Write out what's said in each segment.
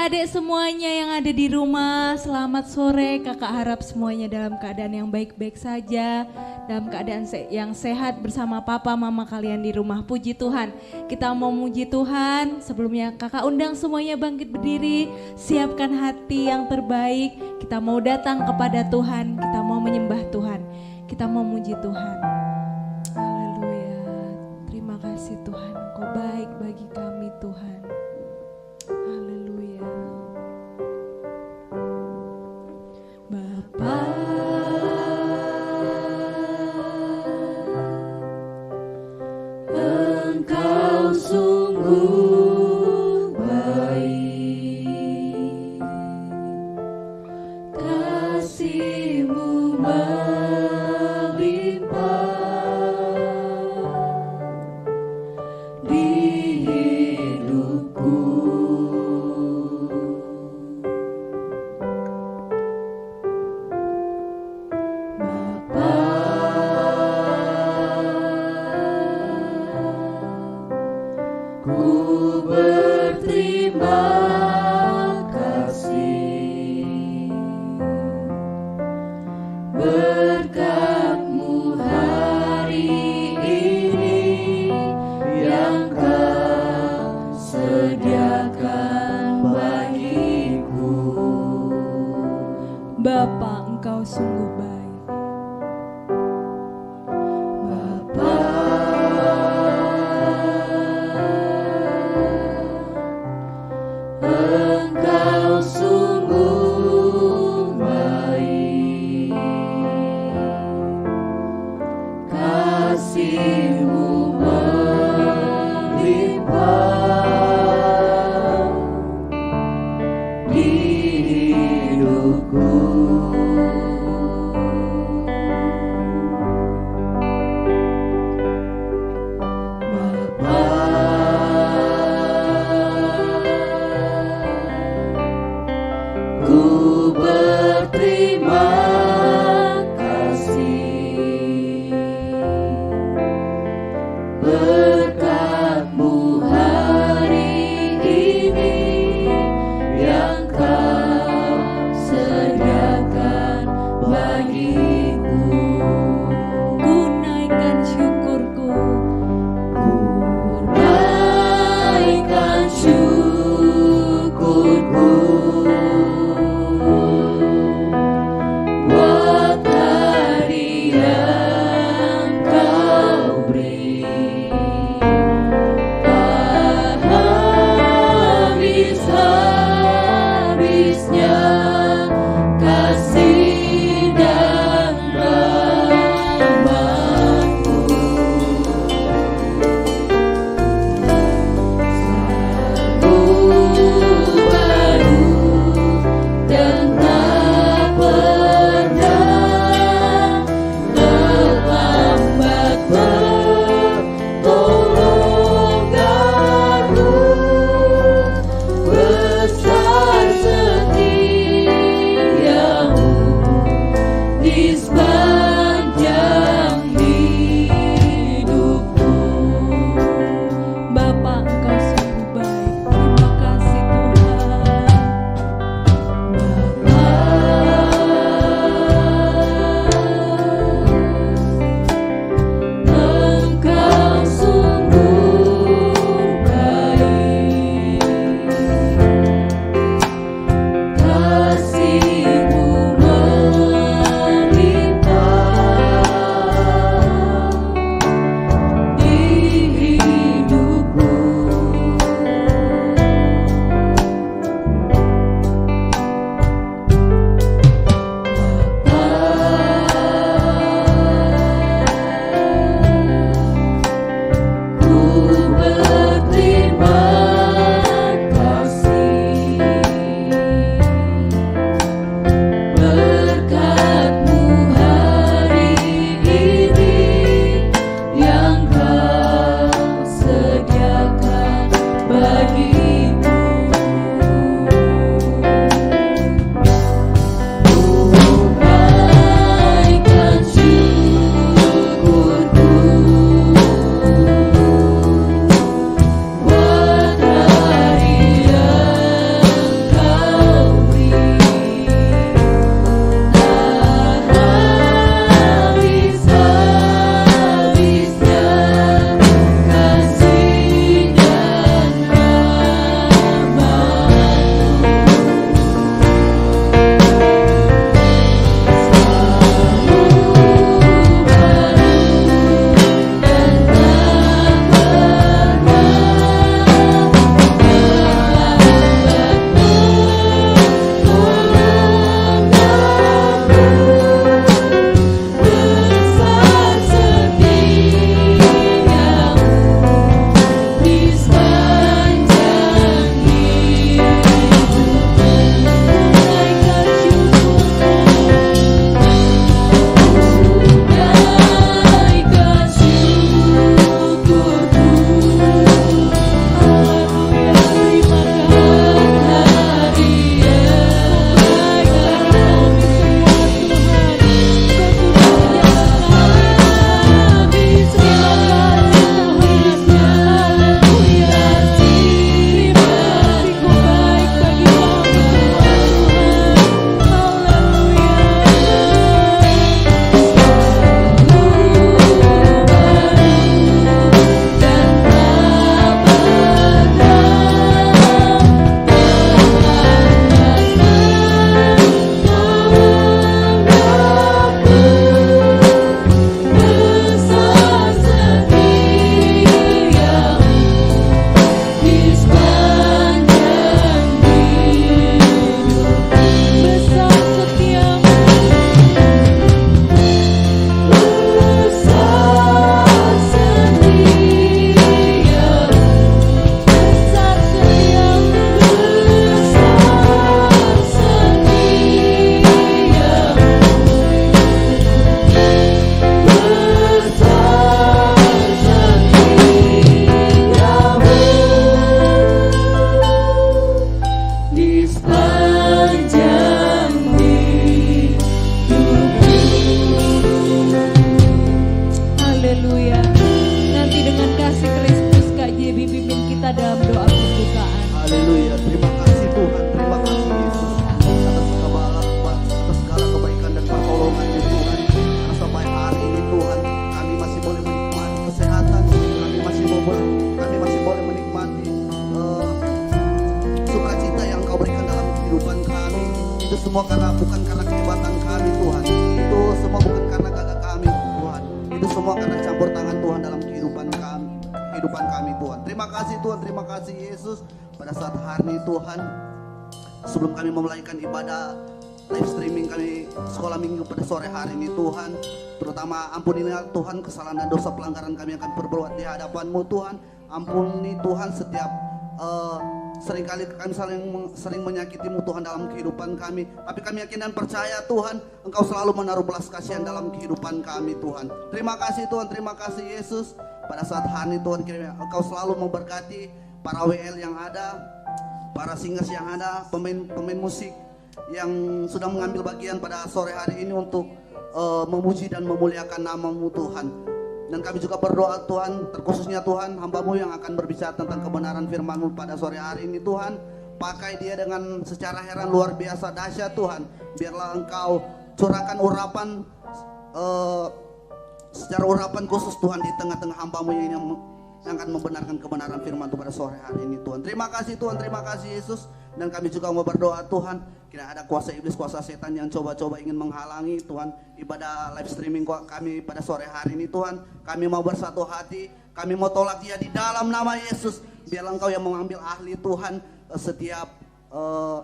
adik-adik semuanya yang ada di rumah, selamat sore. Kakak harap semuanya dalam keadaan yang baik-baik saja, dalam keadaan yang sehat bersama papa mama kalian di rumah. Puji Tuhan, kita mau muji Tuhan. Sebelumnya kakak undang semuanya bangkit berdiri, siapkan hati yang terbaik. Kita mau datang kepada Tuhan, kita mau menyembah Tuhan, kita mau muji Tuhan. Haleluya, terima kasih Tuhan, Engkau baik bagi kami Tuhan. Haleluya. Bapa, Engkau sungguh baik, kasih-Mu melimpah di hidupku. Ku berterima kasih berkat-Mu hari ini yang Kau sediakan bagiku. Bapa, Engkau sungguh baik. Engkau sungguh baik, kasih-Mu melimpah di hidupku. Ku berterima kasih berkat-Mu hari ini yang Kau sediakan bagiku. Ku naikkan syukurku, ku naikkan syukurku buat hari yang Kau beri. semua bukan karena kehebatan kami Tuhan. Itu semua bukan karena gagah kami Tuhan. Itu semua karena campur tangan Tuhan dalam kehidupan kami Tuhan. Terima kasih Tuhan, terima kasih Yesus. Pada saat hari ini Tuhan, sebelum kami memulaikan ibadah live streaming kami sekolah minggu pada sore hari ini Tuhan, terutama ampunilah Tuhan kesalahan dan dosa pelanggaran kami akan berbuat di hadapan-Mu Tuhan. Ampuni Tuhan setiap seringkali kami sering menyakiti-Mu Tuhan dalam kehidupan kami, tapi kami yakin dan percaya Tuhan Engkau selalu menaruh belas kasihan dalam kehidupan kami Tuhan. Terima kasih Tuhan, terima kasih Yesus. Pada saat hari ini Tuhan, kiranya Engkau selalu memberkati para WL yang ada, para singers yang ada, pemain musik yang sudah mengambil bagian pada sore hari ini untuk memuji dan memuliakan nama-Mu Tuhan. Dan kami juga berdoa Tuhan, terkhususnya Tuhan, hamba-Mu yang akan berbicara tentang kebenaran firman-Mu pada sore hari ini Tuhan. Pakai dia dengan secara heran luar biasa dahsyat Tuhan. Biarlah Engkau curahkan urapan secara urapan khusus Tuhan di tengah-tengah hamba-Mu yang akan membenarkan kebenaran firman Tuhan pada sore hari ini Tuhan. Terima kasih Tuhan, terima kasih Yesus. Dan kami juga mau berdoa Tuhan, kira ada kuasa iblis, kuasa setan yang coba-coba ingin menghalangi Tuhan ibadah live streaming kami pada sore hari ini Tuhan. Kami mau bersatu hati, kami mau tolak dia di dalam nama Yesus. Biarlah Engkau yang mengambil ahli Tuhan setiap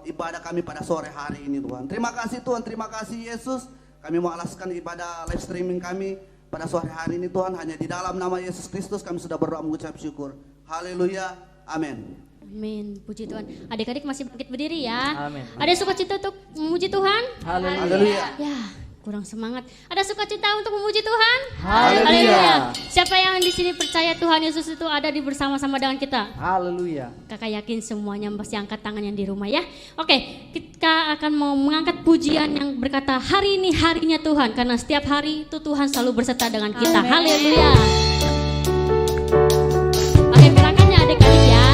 ibadah kami pada sore hari ini Tuhan. Terima kasih Tuhan, terima kasih Yesus. Kami mau alaskan ibadah live streaming kami pada sore hari ini Tuhan. Hanya di dalam nama Yesus Kristus kami sudah berdoa mengucap syukur. Haleluya, amin. Amin, puji Tuhan. Adik-adik masih bangkit berdiri ya. Amin. Ada sukacita untuk memuji Tuhan? Haleluya. Ya, kurang semangat. Ada sukacita untuk memuji Tuhan? Haleluya. Siapa yang di sini percaya Tuhan Yesus itu ada di bersama-sama dengan kita? Haleluya. Kakak yakin semuanya pasti angkat tangannya di rumah ya. Oke, kita akan mau mengangkat pujian yang berkata hari ini harinya Tuhan. Karena setiap hari itu Tuhan selalu berserta dengan kita. Haleluya. Oke, silakan ya adik-adik ya.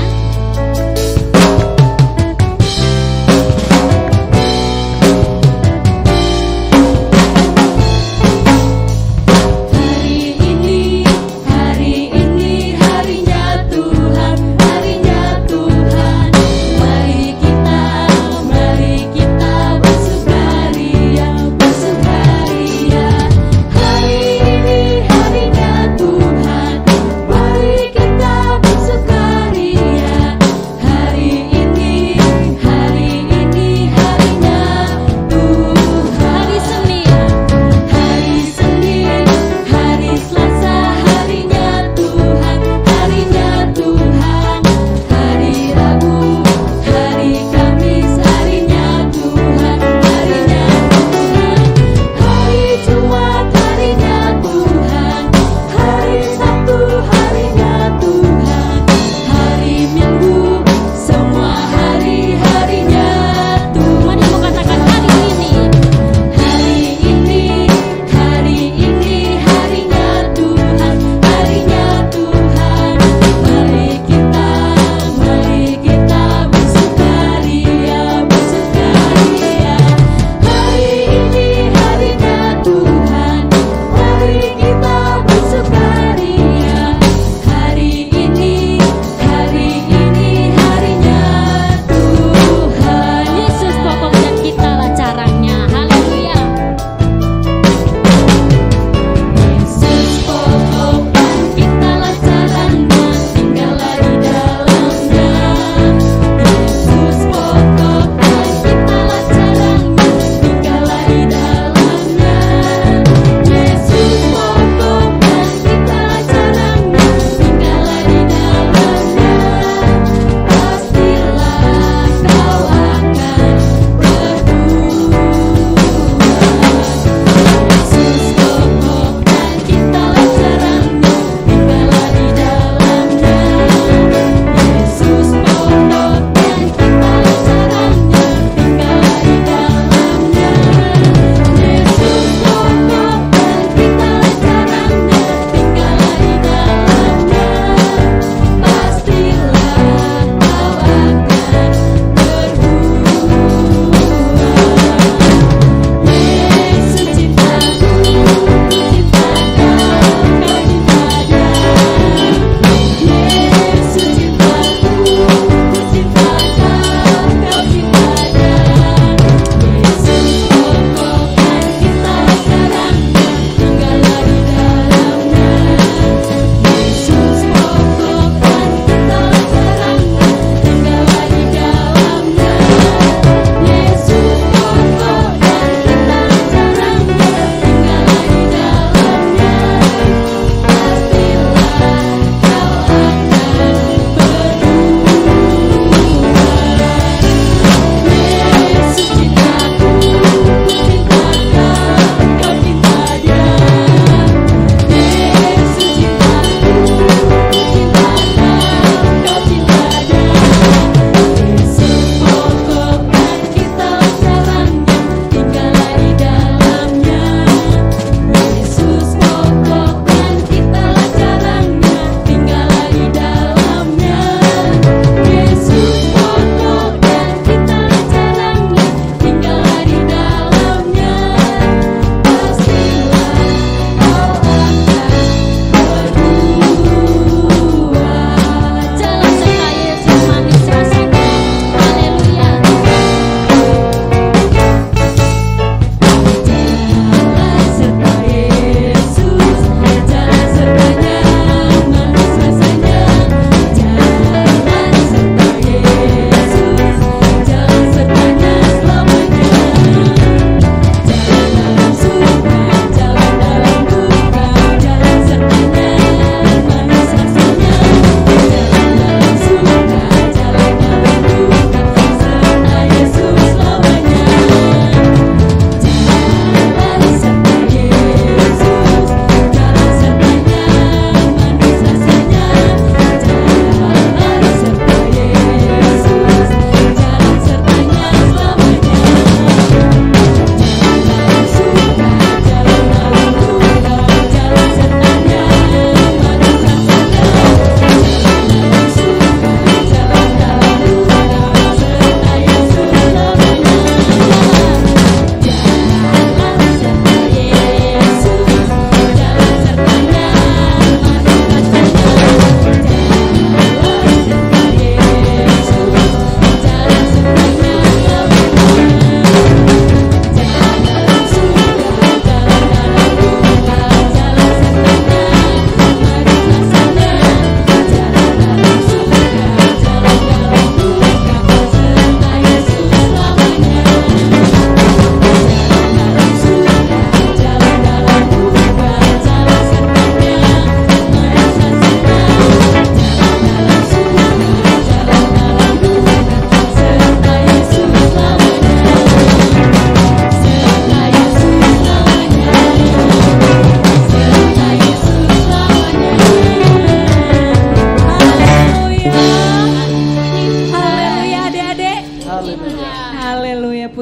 Hari ini harinya Tuhan.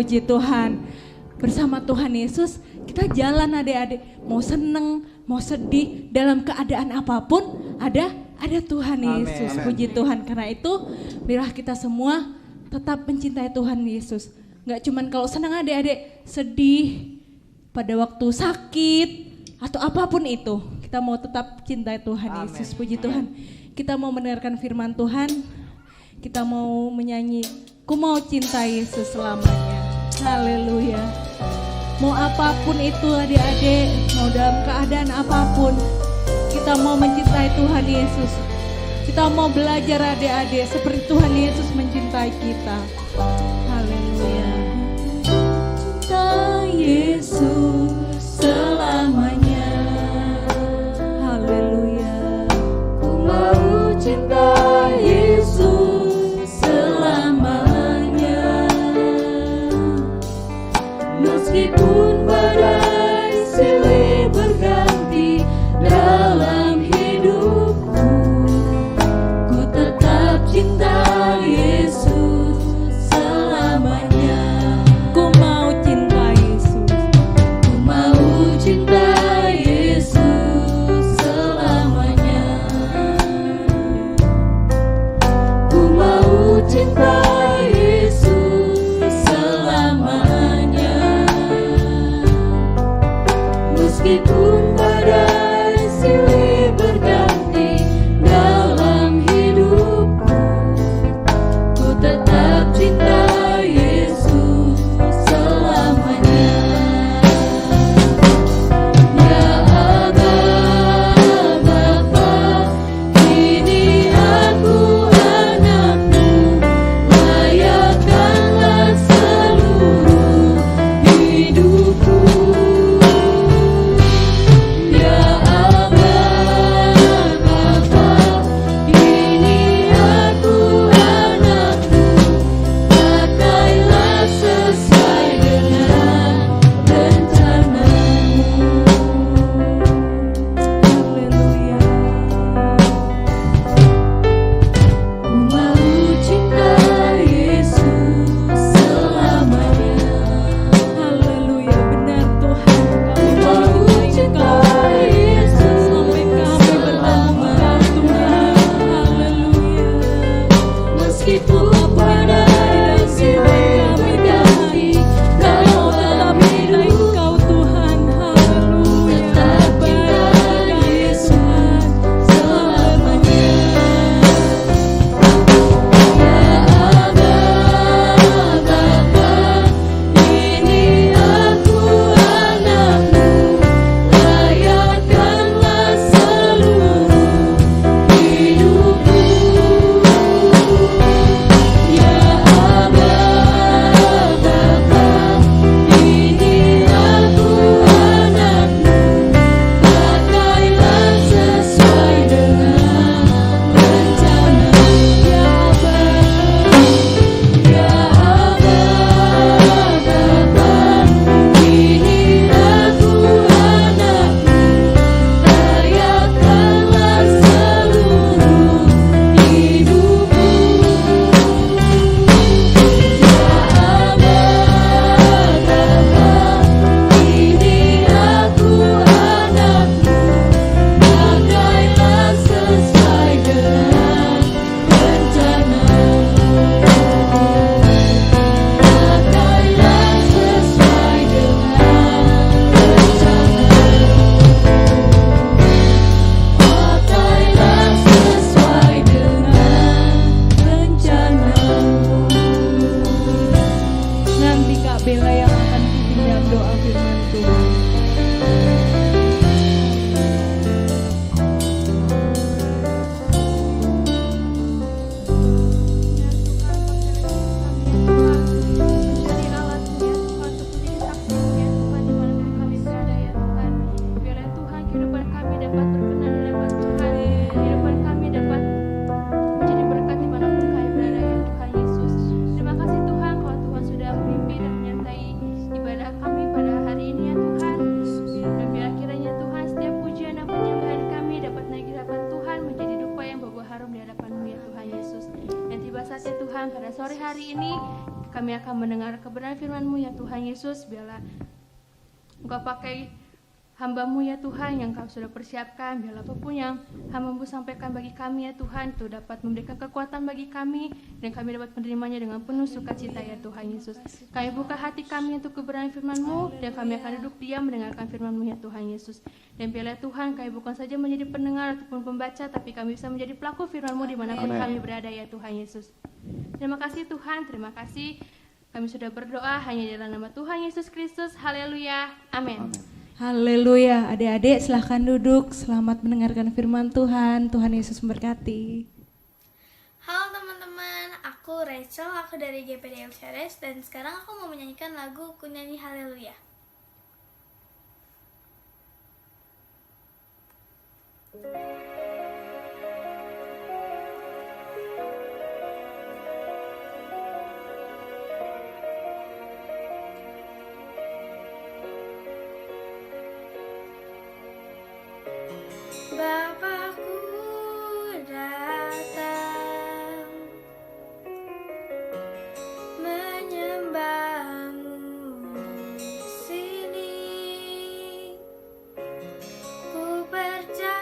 puji Tuhan. Bersama Tuhan Yesus kita jalan adik-adik, mau seneng, mau sedih, dalam keadaan apapun ada Tuhan Yesus. Amen. Puji Tuhan, karena itu biarlah kita semua tetap mencintai Tuhan Yesus. Gak cuman kalau senang adik-adik, sedih, pada waktu sakit, atau apapun itu, kita mau tetap cintai Tuhan Yesus. Puji Tuhan. Kita mau mendengarkan firman Tuhan, kita mau menyanyi, ku mau cinta Yesus selamanya. Haleluya. Mau apapun itu adik-adik, mau dalam keadaan apapun, kita mau mencintai Tuhan Yesus. Kita mau belajar adik-adik seperti Tuhan Yesus mencintai kita. Haleluya. Cinta Yesus selamanya. Haleluya. Ku mau cinta Yesus selamanya. Meskipun badai silih berganti dalam hidupku, ku tetap cinta Yesus selamanya. Ku mau cinta Yesus, ku mau cinta Yesus selamanya. Ku mau cinta Yesus selamanya. Meskipun badai silih berganti dalam hidupku, ku tetap cinta Yesus selamanya. Ya Aba, Bapa, kini aku anakmu, layakkanlah seluruh hidupku. Ya Aba, Bapa, kini aku anakmu, pakailah sesuai dengan rencanamu. Haleluya. Ku mau cinta Yesus selamanya. Haleluya, benar Tuhan. Ku mau cinta Yesus sampai kami bertemu Tuhan. Haleluya. Meskipun badai silih berganti dalam hidup, Engkau Tuhan. Haleluya. Tetap cinta Yesus selamanya. Ya Aba, Bapa, kini aku anakmu, layakkanlah seluruh hidupku. Ya Aba, Bapa, kini aku anakmu, pakailah sesuai dengan rencanamu. Ya Aba, Ya Aba, Bapa, kini aku anakmu, layakkanlah seluruh hidupku. Ya Aba, Bapa, kini aku anakmu, pakailah sesuai dengan rencanamu. Pakailah sesuai dengan rencanamu. Pakailah sesuai dengan rencanamu. Nanti Kak Bella yang akan dipinjam doa firman Tuhan. Jadi alatnya Tuhan untuk menjadi saksinya Tuhan dimanapun kami berada ya Tuhan. Biarlah Tuhan kehidupan kami dapat berkenan di hadapan Tuhan. Kehidupan kami dapat menjadi berkat dimanapun kami berada ya Tuhan Yesus. Terima kasih Tuhan kalau Tuhan sudah memimpin dan menyertai ibadah kami pada hari ini ya Tuhan. Dan biar kiranya Tuhan setiap pujian dan penyembahan kami dapat naik di hadapan Tuhan menjadi dupa yang berbau harum di hadapan-Mu ya Tuhan Yesus. Dan tiba saatnya Tuhan pada sore hari ini kami akan mendengar kebenaran firman-Mu ya Tuhan Yesus. Biarlah Engkau pakai hamba-Mu ya Tuhan yang Kau sudah persiapkan. Biarlah apapun yang hamba-Mu sampaikan bagi kami ya Tuhan, itu dapat memberikan kekuatan bagi kami dan kami dapat menerimanya dengan penuh sukacita ya Tuhan Yesus. Kami buka hati kami untuk kebenaran firman-Mu dan kami akan duduk diam mendengarkan firman-Mu ya Tuhan Yesus. Dan biarlah Tuhan kami bukan saja menjadi pendengar ataupun pembaca, tapi kami bisa menjadi pelaku firman-Mu dimanapun kami berada ya Tuhan Yesus. Terima kasih Tuhan, terima kasih. Kami sudah berdoa hanya di dalam nama Tuhan Yesus Kristus. Haleluya. Amin. Haleluya. Adik-adik silahkan duduk. Selamat mendengarkan firman Tuhan. Tuhan Yesus memberkati. Halo teman-teman, aku Rachel, aku dari GPD Ceres dan sekarang aku mau menyanyikan lagu Ku Nyanyi Haleluya. Bapakku datang menyembahmu di sini. Ku percaya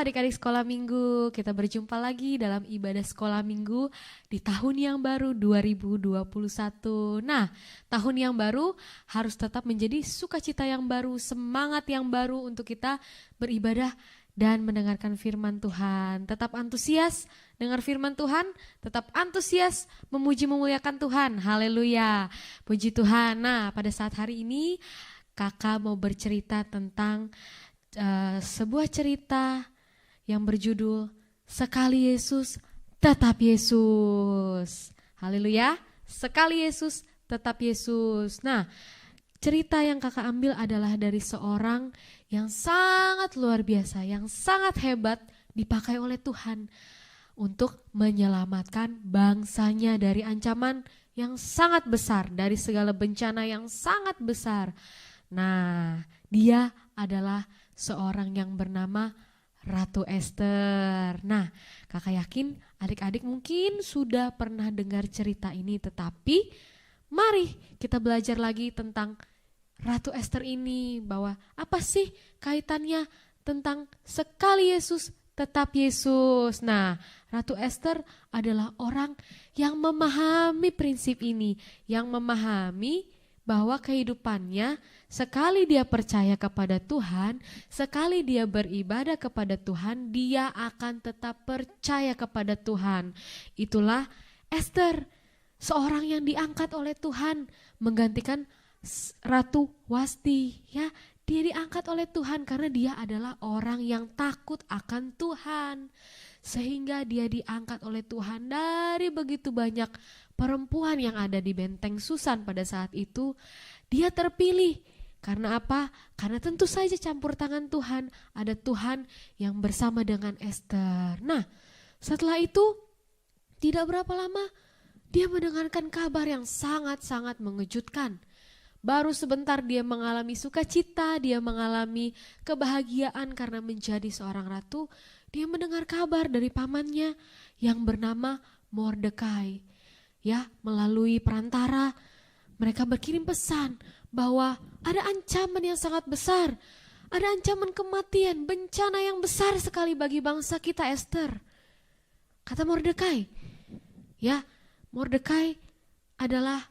adik-adik sekolah minggu, kita berjumpa lagi dalam ibadah sekolah minggu di tahun yang baru 2021. Nah, tahun yang baru harus tetap menjadi sukacita yang baru, semangat yang baru untuk kita beribadah dan mendengarkan firman Tuhan. Tetap antusias dengar firman Tuhan, tetap antusias memuji memuliakan Tuhan. Haleluya, puji Tuhan. Nah, pada saat hari ini kakak mau bercerita tentang sebuah cerita yang berjudul Sekali Yesus, Tetap Yesus. Haleluya, sekali Yesus, tetap Yesus. Nah, cerita yang kakak ambil adalah dari seorang yang sangat luar biasa, yang sangat hebat dipakai oleh Tuhan untuk menyelamatkan bangsanya dari ancaman yang sangat besar, dari segala bencana yang sangat besar. Nah, dia adalah seorang yang bernama Ratu Ester. Nah, kakak yakin adik-adik mungkin sudah pernah dengar cerita ini, tetapi mari kita belajar lagi tentang Ratu Ester ini, bahwa apa sih kaitannya tentang sekali Yesus tetap Yesus. Nah, Ratu Ester adalah orang yang memahami prinsip ini, yang memahami bahwa kehidupannya sekali dia percaya kepada Tuhan, sekali dia beribadah kepada Tuhan, dia akan tetap percaya kepada Tuhan. Itulah Ester, seorang yang diangkat oleh Tuhan menggantikan Ratu Wasti, ya. Dia diangkat oleh Tuhan karena dia adalah orang yang takut akan Tuhan, sehingga dia diangkat oleh Tuhan dari begitu banyak perempuan yang ada di benteng Susan pada saat itu. Dia terpilih karena apa? Karena tentu saja campur tangan Tuhan. Ada Tuhan yang bersama dengan Ester. Nah, setelah itu tidak berapa lama dia mendengarkan kabar yang sangat-sangat mengejutkan. Baru sebentar dia mengalami sukacita, dia mengalami kebahagiaan karena menjadi seorang ratu. Dia mendengar kabar dari pamannya yang bernama Mordekai. Ya, melalui perantara mereka berkirim pesan bahwa ada ancaman yang sangat besar. Ada ancaman kematian, bencana yang besar sekali bagi bangsa kita, Ester. Kata Mordekai. Ya, Mordekai adalah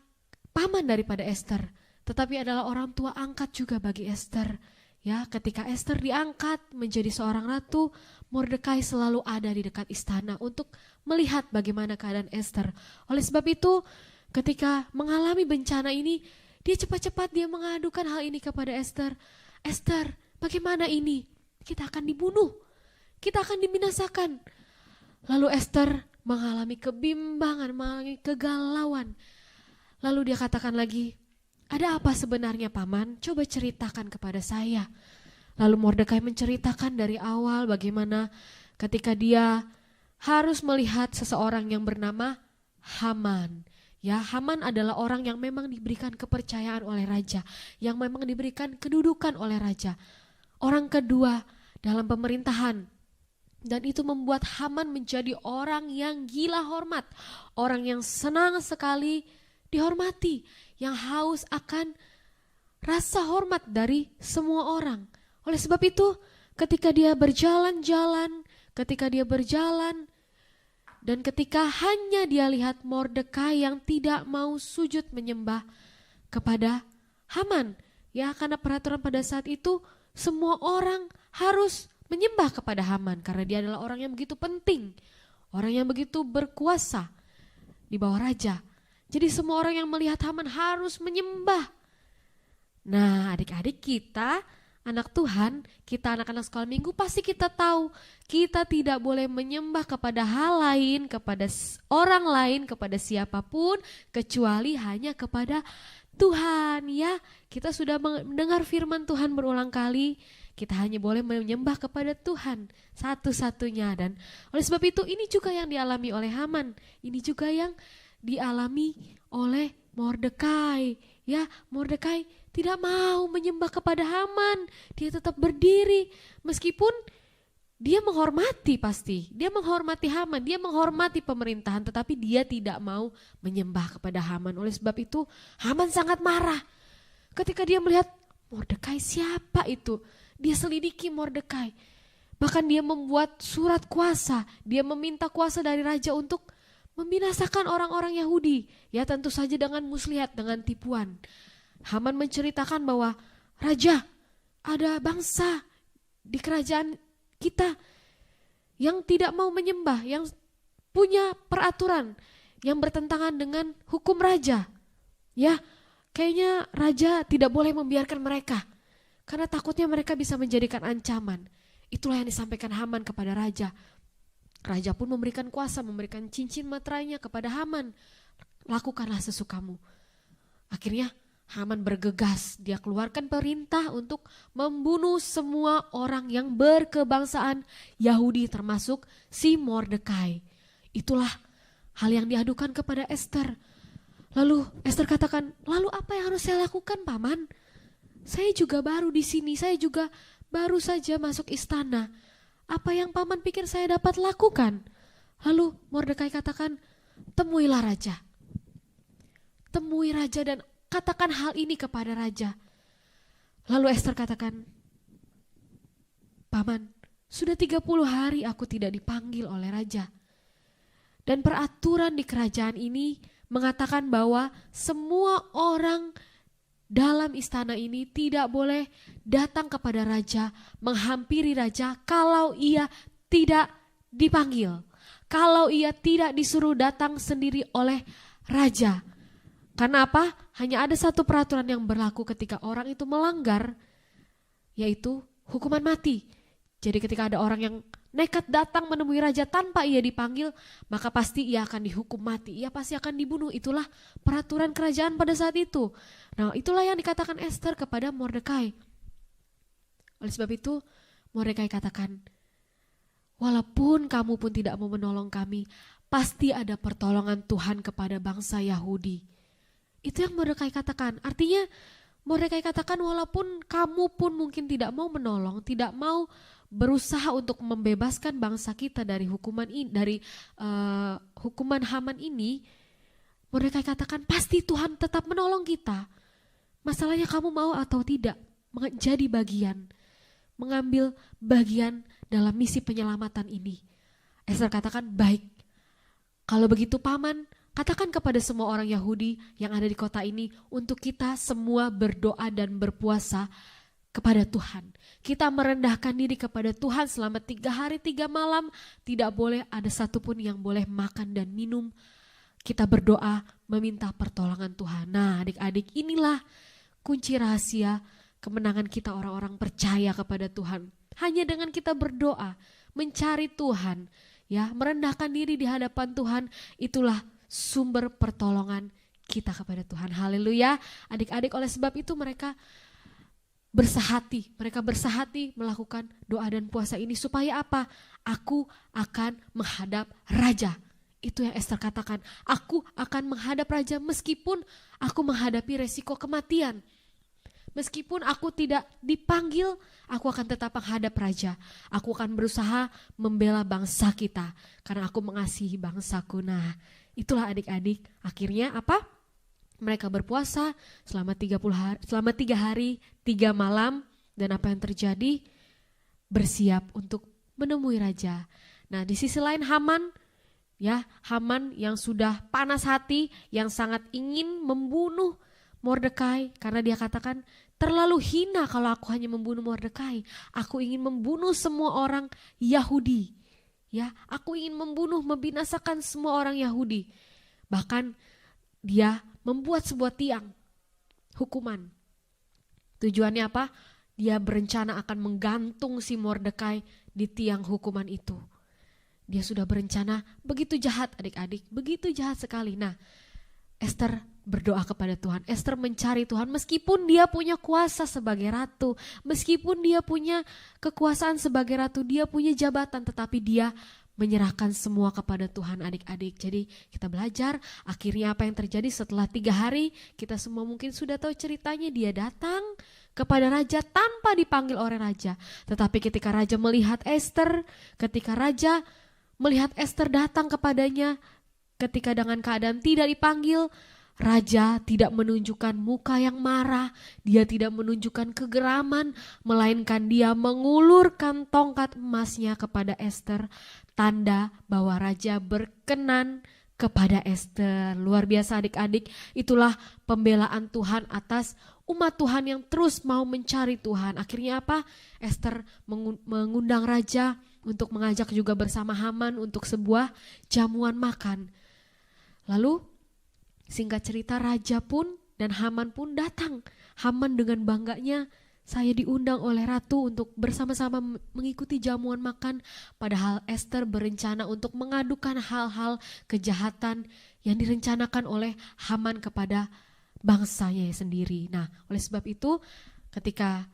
paman daripada Ester, tetapi adalah orang tua angkat juga bagi Ester. Ya, ketika Ester diangkat menjadi seorang ratu, Mordekai selalu ada di dekat istana untuk melihat bagaimana keadaan Ester. Oleh sebab itu, ketika mengalami bencana ini, dia cepat-cepat dia mengadukan hal ini kepada Ester. Ester, bagaimana ini? Kita akan dibunuh, kita akan dibinasakan. Lalu Ester mengalami kebimbangan, mengalami kegalauan. Lalu dia katakan lagi, ada apa sebenarnya paman? Coba ceritakan kepada saya. Lalu Mordekai menceritakan dari awal bagaimana ketika dia harus melihat seseorang yang bernama Haman. Ya, Haman adalah orang yang memang diberikan kepercayaan oleh raja, yang memang diberikan kedudukan oleh raja. Orang kedua dalam pemerintahan. Dan itu membuat Haman menjadi orang yang gila hormat, orang yang senang sekali dihormati, yang haus akan rasa hormat dari semua orang. Oleh sebab itu, ketika dia berjalan, dan ketika hanya dia lihat Mordekai yang tidak mau sujud menyembah kepada Haman, ya, karena peraturan pada saat itu semua orang harus menyembah kepada Haman karena dia adalah orang yang begitu penting, orang yang begitu berkuasa di bawah raja. Jadi semua orang yang melihat Haman harus menyembah. Nah, adik-adik kita, anak Tuhan, kita anak-anak sekolah minggu, pasti kita tahu kita tidak boleh menyembah kepada hal lain, kepada orang lain, kepada siapapun, kecuali hanya kepada Tuhan. Ya, kita sudah mendengar firman Tuhan berulang kali. Kita hanya boleh menyembah kepada Tuhan satu-satunya. Dan oleh sebab itu ini juga yang dialami oleh Haman. Ini juga yang dialami oleh Mordekai. Ya, Mordekai tidak mau menyembah kepada Haman. Dia tetap berdiri meskipun dia menghormati pasti. Dia menghormati Haman, dia menghormati pemerintahan, tetapi dia tidak mau menyembah kepada Haman. Oleh sebab itu Haman sangat marah ketika dia melihat Mordekai, siapa itu? Dia selidiki Mordekai. Bahkan dia membuat surat kuasa, dia meminta kuasa dari raja untuk membinasakan orang-orang Yahudi. Ya tentu saja dengan muslihat, dengan tipuan. Haman menceritakan bahwa, "Raja, ada bangsa di kerajaan kita yang tidak mau menyembah, yang punya peraturan yang bertentangan dengan hukum raja. Ya, kayaknya raja tidak boleh membiarkan mereka karena takutnya mereka bisa menjadikan ancaman." Itulah yang disampaikan Haman kepada raja. Raja pun memberikan kuasa, memberikan cincin materainya kepada Haman. "Lakukanlah sesukamu." Akhirnya Haman bergegas, dia keluarkan perintah untuk membunuh semua orang yang berkebangsaan Yahudi termasuk si Mordekai. Itulah hal yang diadukan kepada Esther. Lalu Esther katakan, "Lalu apa yang harus saya lakukan, Paman? Saya juga baru di sini, saya juga baru saja masuk istana. Apa yang Paman pikir saya dapat lakukan?" Lalu Mordekai katakan, "Temuilah raja. Temui raja dan katakan hal ini kepada raja." Lalu Esther katakan, "Paman, sudah 30 hari aku tidak dipanggil oleh raja. Dan peraturan di kerajaan ini mengatakan bahwa semua orang dalam istana ini tidak boleh datang kepada raja, menghampiri raja kalau ia tidak dipanggil. Kalau ia tidak disuruh datang sendiri oleh raja. Karena apa? Hanya ada satu peraturan yang berlaku ketika orang itu melanggar, yaitu hukuman mati. Jadi ketika ada orang yang nekat datang menemui raja tanpa ia dipanggil, maka pasti ia akan dihukum mati, ia pasti akan dibunuh. Itulah peraturan kerajaan pada saat itu. Nah, itulah yang dikatakan Esther kepada Mordekai. Oleh sebab itu, Mordekai katakan, "Walaupun kamu pun tidak mau menolong kami, pasti ada pertolongan Tuhan kepada bangsa Yahudi." Itu yang Mordekai katakan. Artinya Mordekai katakan walaupun kamu pun mungkin tidak mau menolong, tidak mau berusaha untuk membebaskan bangsa kita dari hukuman ini, dari hukuman Haman ini, Mordekai katakan pasti Tuhan tetap menolong kita. Masalahnya kamu mau atau tidak menjadi bagian, mengambil bagian dalam misi penyelamatan ini. Esther katakan, "Baik, kalau begitu Paman, katakan kepada semua orang Yahudi yang ada di kota ini untuk kita semua berdoa dan berpuasa kepada Tuhan. Kita merendahkan diri kepada Tuhan selama 3 hari 3 malam. Tidak boleh ada satupun yang boleh makan dan minum. Kita berdoa meminta pertolongan Tuhan." Nah, adik-adik, inilah kunci rahasia kemenangan kita orang-orang percaya kepada Tuhan. Hanya dengan kita berdoa, mencari Tuhan, ya, merendahkan diri di hadapan Tuhan, itulah sumber pertolongan kita kepada Tuhan. Haleluya. Adik-adik, oleh sebab itu mereka bersahati melakukan doa dan puasa ini supaya apa? Aku akan menghadap raja. Itu yang Esther katakan. Aku akan menghadap raja meskipun aku menghadapi resiko kematian. Meskipun aku tidak dipanggil, aku akan tetap menghadap raja. Aku akan berusaha membela bangsa kita karena aku mengasihi bangsaku. Nah, itulah adik-adik. Akhirnya apa? Mereka berpuasa selama 3 hari 3 malam, dan apa yang terjadi? Bersiap untuk menemui raja. Nah, di sisi lain Haman, ya, Haman yang sudah panas hati, yang sangat ingin membunuh Mordekai karena dia katakan, "Terlalu hina kalau aku hanya membunuh Mordekai. Aku ingin membunuh semua orang Yahudi. Ya, aku ingin membunuh, membinasakan semua orang Yahudi." Bahkan dia membuat sebuah tiang hukuman. Tujuannya apa? Dia berencana akan menggantung si Mordekai di tiang hukuman itu. Dia sudah berencana, begitu jahat adik-adik, begitu jahat sekali. Nah, Esther berdoa kepada Tuhan. Esther mencari Tuhan meskipun dia punya kuasa sebagai ratu, meskipun dia punya kekuasaan sebagai ratu, dia punya jabatan, tetapi dia menyerahkan semua kepada Tuhan adik-adik. Jadi kita belajar akhirnya apa yang terjadi setelah 3 hari. Kita semua mungkin sudah tahu ceritanya, dia datang kepada raja tanpa dipanggil oleh raja. Tetapi ketika raja melihat Esther, ketika raja melihat Esther datang kepadanya, ketika dengan keadaan tidak dipanggil, Raja tidak menunjukkan muka yang marah, dia tidak menunjukkan kegeraman, melainkan dia mengulurkan tongkat emasnya kepada Ester, tanda bahwa raja berkenan kepada Ester. Luar biasa adik-adik, itulah pembelaan Tuhan atas umat Tuhan yang terus mau mencari Tuhan. Akhirnya apa? Ester mengundang raja untuk mengajak juga bersama Haman untuk sebuah jamuan makan. Lalu singkat cerita raja pun dan Haman pun datang. Haman dengan bangganya, saya diundang oleh ratu untuk bersama-sama mengikuti jamuan makan. Padahal Ester berencana untuk mengadukan hal-hal kejahatan yang direncanakan oleh Haman kepada bangsanya sendiri. Nah, oleh sebab itu ketika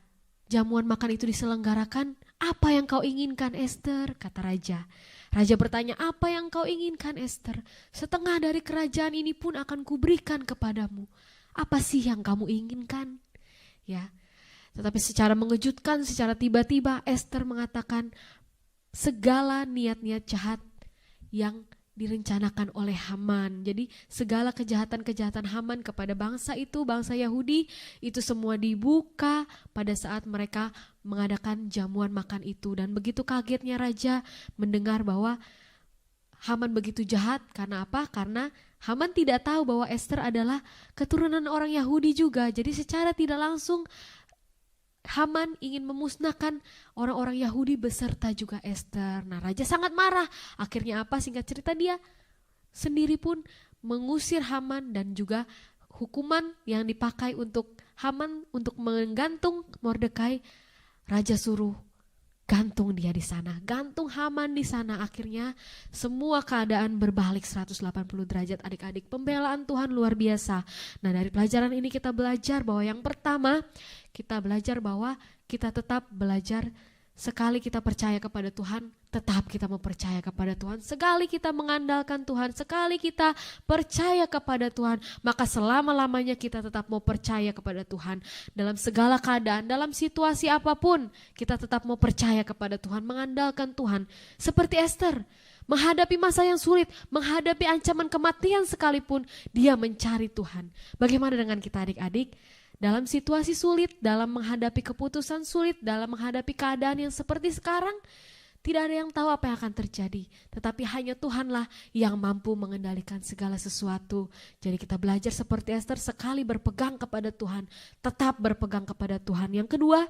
jamuan makan itu diselenggarakan, apa yang kau inginkan Ester? Kata raja. Raja bertanya, apa yang kau inginkan Ester? Setengah dari kerajaan ini pun akan kuberikan kepadamu. Apa sih yang kamu inginkan? Ya, tetapi secara mengejutkan, secara tiba-tiba Ester mengatakan segala niat-niat jahat yang direncanakan oleh Haman. Jadi segala kejahatan-kejahatan Haman kepada bangsa itu, bangsa Yahudi, itu semua dibuka pada saat mereka mengadakan jamuan makan itu. Dan begitu kagetnya raja mendengar bahwa Haman begitu jahat. Karena apa? Karena Haman tidak tahu bahwa Ester adalah keturunan orang Yahudi juga. Jadi secara tidak langsung Haman ingin memusnahkan orang-orang Yahudi beserta juga Ester. Nah, raja sangat marah. Akhirnya apa? Singkat cerita dia sendiri pun mengusir Haman, dan juga hukuman yang dipakai untuk Haman untuk menggantung Mordekai, raja suruh gantung dia di sana, gantung Haman di sana. Akhirnya semua keadaan berbalik 180 derajat adik-adik. Pembelaan Tuhan luar biasa. Nah, dari pelajaran ini kita belajar bahwa yang pertama, kita belajar bahwa kita tetap belajar. Sekali kita percaya kepada Tuhan, tetap kita mau percaya kepada Tuhan. Sekali kita mengandalkan Tuhan, sekali kita percaya kepada Tuhan, maka selama-lamanya kita tetap mau percaya kepada Tuhan. Dalam segala keadaan, dalam situasi apapun, kita tetap mau percaya kepada Tuhan, mengandalkan Tuhan. Seperti Ester, menghadapi masa yang sulit, menghadapi ancaman kematian sekalipun, dia mencari Tuhan. Bagaimana dengan kita adik-adik? Dalam situasi sulit, dalam menghadapi keputusan sulit, dalam menghadapi keadaan yang seperti sekarang, tidak ada yang tahu apa yang akan terjadi. Tetapi hanya Tuhanlah yang mampu mengendalikan segala sesuatu. Jadi kita belajar seperti Ester, sekali berpegang kepada Tuhan, tetap berpegang kepada Tuhan. Yang kedua,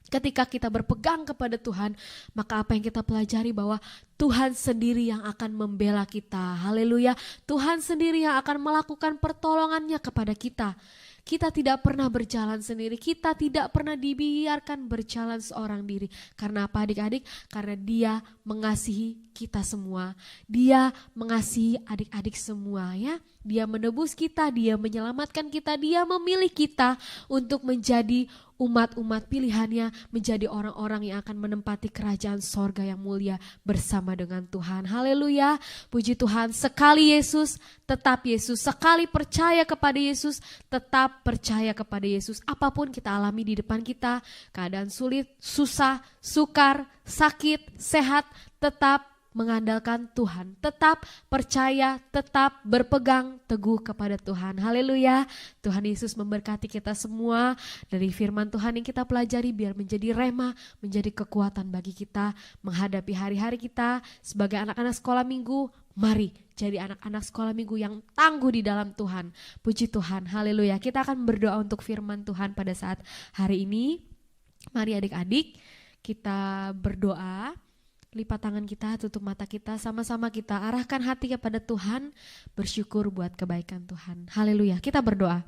ketika kita berpegang kepada Tuhan, maka apa yang kita pelajari bahwa Tuhan sendiri yang akan membela kita. Haleluya, Tuhan sendiri yang akan melakukan pertolongannya kepada kita. Kita tidak pernah berjalan sendiri, kita tidak pernah dibiarkan berjalan seorang diri. Karena apa adik-adik? Karena Dia mengasihi kita semua. Dia mengasihi adik-adik semua ya. Dia menebus kita, Dia menyelamatkan kita, Dia memilih kita untuk menjadi umat-umat pilihannya, menjadi orang-orang yang akan menempati kerajaan sorga yang mulia bersama dengan Tuhan. Haleluya, puji Tuhan. Sekali Yesus, tetap Yesus. Sekali percaya kepada Yesus, tetap percaya kepada Yesus. Apapun kita alami di depan kita, keadaan sulit, susah, sukar, sakit, sehat, tetap mengandalkan Tuhan, tetap percaya, tetap berpegang teguh kepada Tuhan. Haleluya. Tuhan Yesus memberkati kita semua. Dari firman Tuhan yang kita pelajari biar menjadi rema, menjadi kekuatan bagi kita menghadapi hari-hari kita sebagai anak-anak sekolah minggu. Mari jadi anak-anak sekolah minggu yang tangguh di dalam Tuhan. Puji Tuhan, haleluya. Kita akan berdoa untuk firman Tuhan pada saat hari ini. Mari adik-adik kita berdoa. Lipat tangan kita, tutup mata kita, sama-sama kita arahkan hati kepada Tuhan, bersyukur buat kebaikan Tuhan. Haleluya, kita berdoa.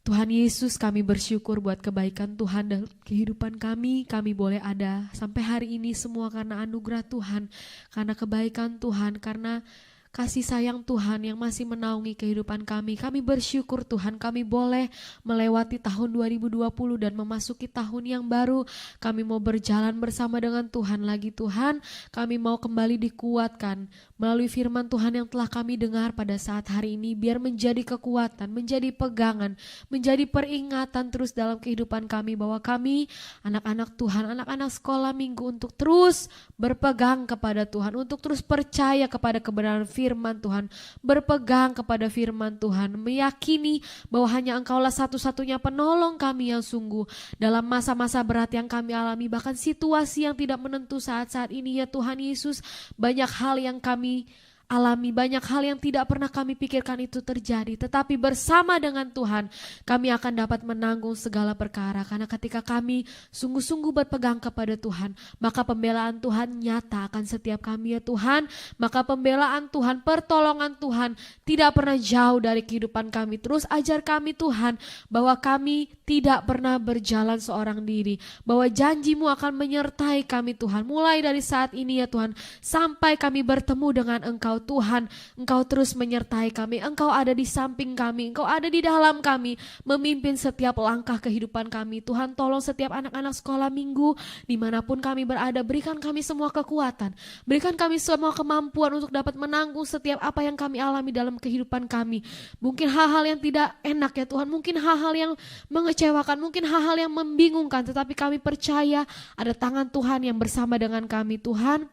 Tuhan Yesus, kami bersyukur buat kebaikan Tuhan dalam kehidupan kami. Kami boleh ada sampai hari ini semua karena anugerah Tuhan, karena kebaikan Tuhan, karena kasih sayang Tuhan yang masih menaungi kehidupan kami. Kami bersyukur Tuhan, kami boleh melewati tahun 2020 dan memasuki tahun yang baru. Kami mau berjalan bersama dengan Tuhan lagi Tuhan. Kami mau kembali dikuatkan melalui firman Tuhan yang telah kami dengar pada saat hari ini. Biar menjadi kekuatan, menjadi pegangan, menjadi peringatan terus dalam kehidupan kami. Bahwa kami anak-anak Tuhan, anak-anak sekolah minggu untuk terus berpegang kepada Tuhan. Untuk terus percaya kepada kebenaran firman firman Tuhan, berpegang kepada firman Tuhan, meyakini bahwa hanya Engkaulah satu-satunya penolong kami yang sungguh dalam masa-masa berat yang kami alami, bahkan situasi yang tidak menentu saat-saat ini ya Tuhan Yesus. Banyak hal yang kami alami, banyak hal yang tidak pernah kami pikirkan itu terjadi, tetapi bersama dengan Tuhan kami akan dapat menanggung segala perkara, karena ketika kami sungguh-sungguh berpegang kepada Tuhan, maka pembelaan Tuhan nyata akan setiap kami ya Tuhan. Maka pembelaan Tuhan, pertolongan Tuhan tidak pernah jauh dari kehidupan kami. Terus ajar kami Tuhan bahwa kami tidak pernah berjalan seorang diri, bahwa janji-Mu akan menyertai kami Tuhan, mulai dari saat ini ya Tuhan, sampai kami bertemu dengan Engkau Tuhan. Engkau terus menyertai kami, Engkau ada di samping kami, Engkau ada di dalam kami, memimpin setiap langkah kehidupan kami. Tuhan, tolong setiap anak-anak sekolah minggu dimanapun kami berada, berikan kami semua kekuatan, berikan kami semua kemampuan untuk dapat menanggung setiap apa yang kami alami dalam kehidupan kami. Mungkin hal-hal yang tidak enak ya Tuhan, mungkin hal-hal yang mengecewakan, mungkin hal-hal yang membingungkan, tetapi kami percaya ada tangan Tuhan yang bersama dengan kami Tuhan.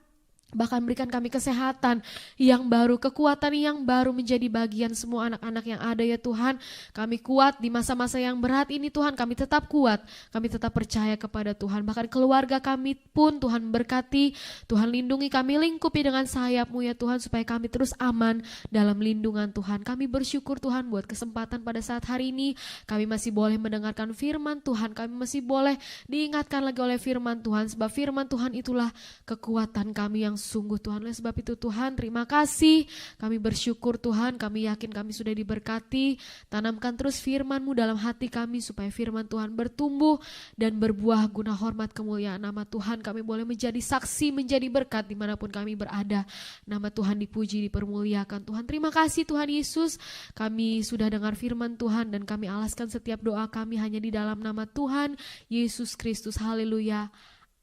Bahkan berikan kami kesehatan yang baru, kekuatan yang baru menjadi bagian semua anak-anak yang ada ya Tuhan. Kami kuat di masa-masa yang berat ini Tuhan, kami tetap kuat, kami tetap percaya kepada Tuhan. Bahkan keluarga kami pun Tuhan berkati, Tuhan lindungi kami, lingkupi dengan sayap-Mu ya Tuhan, supaya kami terus aman dalam lindungan Tuhan. Kami bersyukur Tuhan buat kesempatan pada saat hari ini, kami masih boleh mendengarkan firman Tuhan, kami masih boleh diingatkan lagi oleh firman Tuhan, sebab firman Tuhan itulah kekuatan kami yang sungguh Tuhan. Oleh sebab itu Tuhan, terima kasih, kami bersyukur Tuhan, kami yakin kami sudah diberkati. Tanamkan terus firman-Mu dalam hati kami supaya firman Tuhan bertumbuh dan berbuah guna hormat kemuliaan nama Tuhan. Kami boleh menjadi saksi, menjadi berkat dimanapun kami berada. Nama Tuhan dipuji, dipermuliakan Tuhan. Terima kasih Tuhan Yesus, kami sudah dengar firman Tuhan dan kami alaskan setiap doa kami hanya di dalam nama Tuhan Yesus Kristus. Haleluya.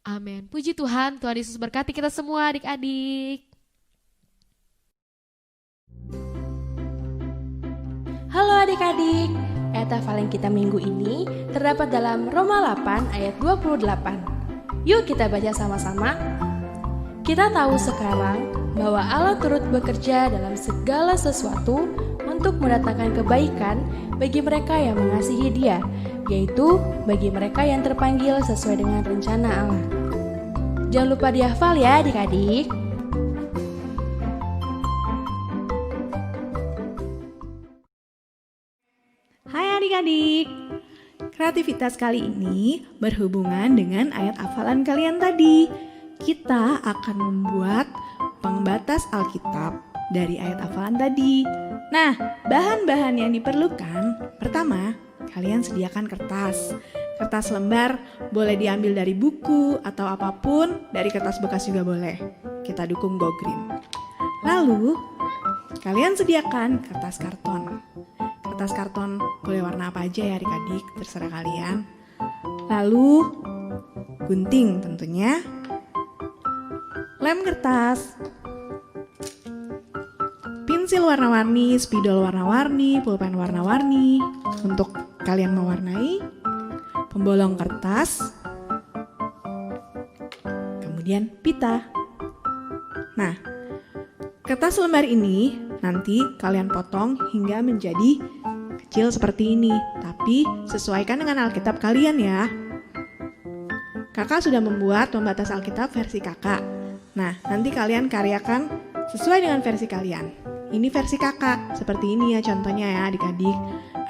Amin. Puji Tuhan, Tuhan Yesus berkati kita semua adik-adik. Halo adik-adik, ayat hafalan kita minggu ini terdapat dalam Roma 8 ayat 28. Yuk kita baca sama-sama. Kita tahu sekarang bahwa Allah turut bekerja dalam segala sesuatu untuk mendatangkan kebaikan bagi mereka yang mengasihi Dia, yaitu bagi mereka yang terpanggil sesuai dengan rencana Allah. Jangan lupa dihafal ya adik-adik. Hai adik-adik, kreativitas kali ini berhubungan dengan ayat hafalan kalian tadi. Kita akan membuat pembatas Alkitab dari ayat hafalan tadi. Nah, bahan-bahan yang diperlukan, pertama, kalian sediakan kertas. Kertas lembar boleh diambil dari buku atau apapun, dari kertas bekas juga boleh. Kita dukung Go Green. Lalu, kalian sediakan kertas karton. Kertas karton boleh warna apa aja ya adik-adik, terserah kalian. Lalu, gunting tentunya. Lem kertas. Pensil warna-warni, spidol warna-warni, pulpen warna-warni untuk kalian mewarnai, pembolong kertas, kemudian pita. Nah, kertas lembar ini nanti kalian potong hingga menjadi kecil seperti ini, tapi sesuaikan dengan Alkitab kalian ya. Kakak sudah membuat pembatas Alkitab versi kakak. Nah, nanti kalian karyakan sesuai dengan versi kalian. Ini versi kakak, seperti ini ya contohnya ya adik-adik.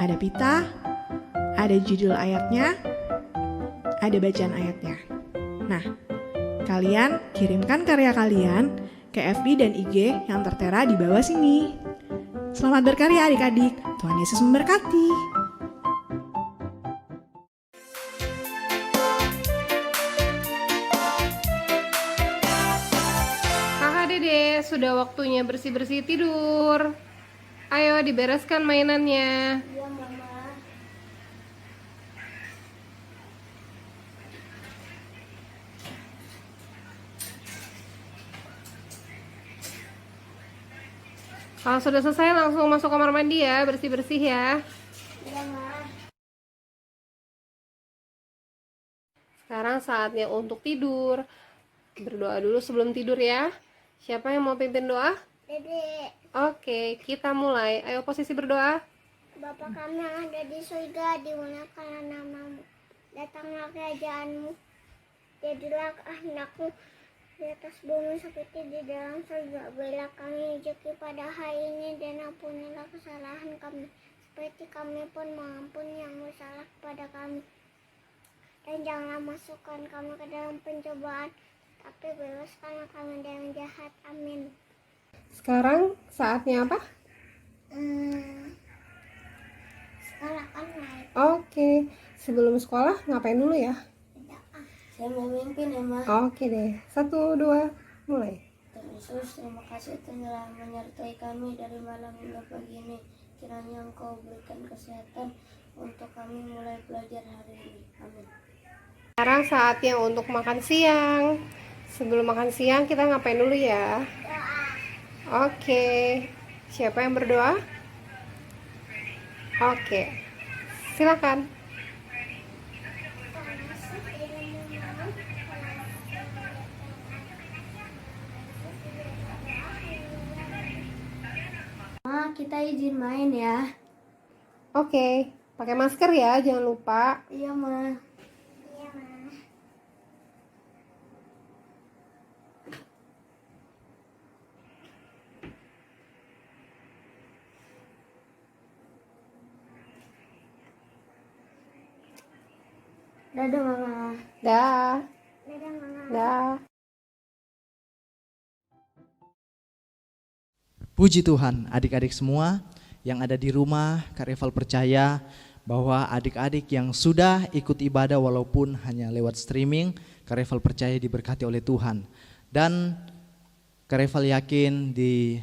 Ada pita, ada judul ayatnya, ada bacaan ayatnya. Nah, kalian kirimkan karya kalian ke FB dan IG yang tertera di bawah sini. Selamat berkarya adik-adik, Tuhan Yesus memberkati. Sudah waktunya bersih-bersih tidur. Ayo dibereskan mainannya. Iya, Mama. Kalau sudah selesai langsung masuk kamar mandi ya, bersih-bersih ya. Iya, Ma. Sekarang saatnya untuk tidur. Berdoa dulu sebelum tidur ya. Siapa yang mau pimpin doa? Dede. Oke, kita mulai. Ayo posisi berdoa. Bapa kami yang ada di surga, dimuliakanlah namamu. Datanglah kerajaanmu. Jadilah kehendakmu di atas bumi seperti di dalam surga. Berilah kami rezeki pada hari ini dan ampunilah kesalahan kami, seperti kami pun mengampuni yang bersalah kepada kami. Dan janganlah masukkan kami ke dalam pencobaan, tapi bebaskanlah kami dari yang jahat. Amin. Sekarang saatnya apa? Sekolah online. Oke, sebelum sekolah ngapain dulu ya? Saya memimpin ya, Ma. Oke deh, 1, 2, mulai. Tuhan Yesus, terima kasih telah menyertai kami dari malam hingga pagi ini. Kiranya Engkau berikan kesehatan untuk kami mulai belajar hari ini. Amin. Sekarang saatnya untuk makan siang. Sebelum makan siang kita ngapain dulu ya? Oke, siapa yang berdoa? Oke, silakan. Ma, kita izin main ya. Oke, pakai masker ya, jangan lupa. Iya, Ma. Dadah, Mama. Dah. Dadah, Mama. Dah. Puji Tuhan, adik-adik semua yang ada di rumah, Kak Reval percaya bahwa adik-adik yang sudah ikut ibadah walaupun hanya lewat streaming, Kak Reval percaya diberkati oleh Tuhan. Dan Kak Reval yakin di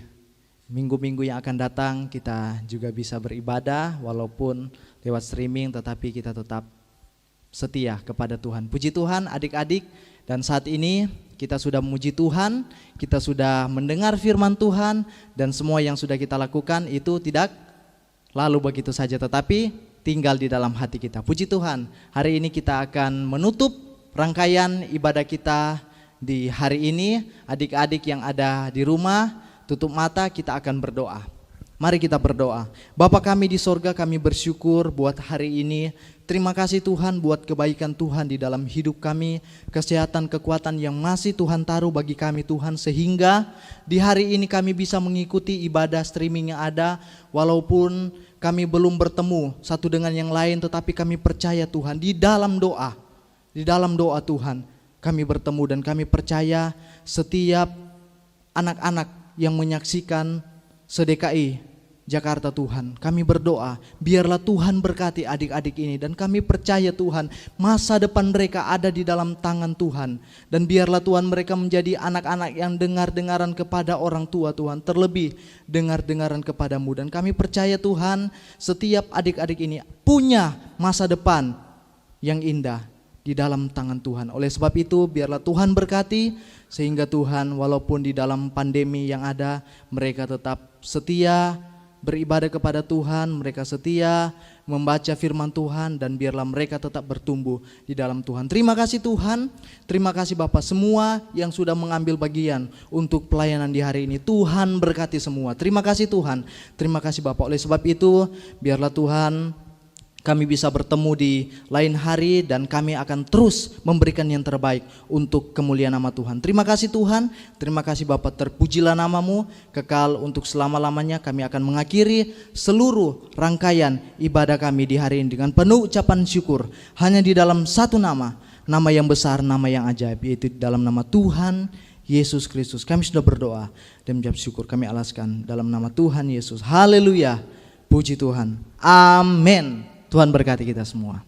minggu-minggu yang akan datang kita juga bisa beribadah walaupun lewat streaming, tetapi kita tetap setia kepada Tuhan. Puji Tuhan adik-adik, dan saat ini kita sudah memuji Tuhan, kita sudah mendengar firman Tuhan, dan semua yang sudah kita lakukan itu tidak lalu begitu saja, tetapi tinggal di dalam hati kita. Puji Tuhan, hari ini kita akan menutup rangkaian ibadah kita di hari ini. Adik-adik yang ada di rumah, tutup mata, kita akan berdoa. Mari kita berdoa. Bapa kami di sorga, kami bersyukur buat hari ini. Terima kasih Tuhan buat kebaikan Tuhan di dalam hidup kami, kesehatan, kekuatan yang masih Tuhan taruh bagi kami Tuhan, sehingga di hari ini kami bisa mengikuti ibadah streaming yang ada, walaupun kami belum bertemu satu dengan yang lain, tetapi kami percaya Tuhan di dalam doa Tuhan kami bertemu, dan kami percaya setiap anak-anak yang menyaksikan SDKI Jakarta Tuhan, kami berdoa biarlah Tuhan berkati adik-adik ini, dan kami percaya Tuhan masa depan mereka ada di dalam tangan Tuhan, dan biarlah Tuhan mereka menjadi anak-anak yang dengar-dengaran kepada orang tua Tuhan, terlebih dengar-dengaran kepadamu. Dan kami percaya Tuhan setiap adik-adik ini punya masa depan yang indah di dalam tangan Tuhan. Oleh sebab itu biarlah Tuhan berkati, sehingga Tuhan walaupun di dalam pandemi yang ada, mereka tetap setia beribadah kepada Tuhan, mereka setia membaca firman Tuhan, dan biarlah mereka tetap bertumbuh di dalam Tuhan. Terima kasih Tuhan, terima kasih Bapak semua yang sudah mengambil bagian untuk pelayanan di hari ini. Tuhan berkati semua. Terima kasih Tuhan, terima kasih Bapak. Oleh sebab itu biarlah Tuhan kami bisa bertemu di lain hari, dan kami akan terus memberikan yang terbaik untuk kemuliaan nama Tuhan. Terima kasih Tuhan, terima kasih Bapak, terpujilah namamu, kekal untuk selama-lamanya. Kami akan mengakhiri seluruh rangkaian ibadah kami di hari ini dengan penuh ucapan syukur, hanya di dalam satu nama yang besar, nama yang ajaib, yaitu di dalam nama Tuhan Yesus Kristus. Kami sudah berdoa dan mengucap syukur, kami alaskan dalam nama Tuhan Yesus. Haleluya, puji Tuhan, amin. Tuhan berkati kita semua.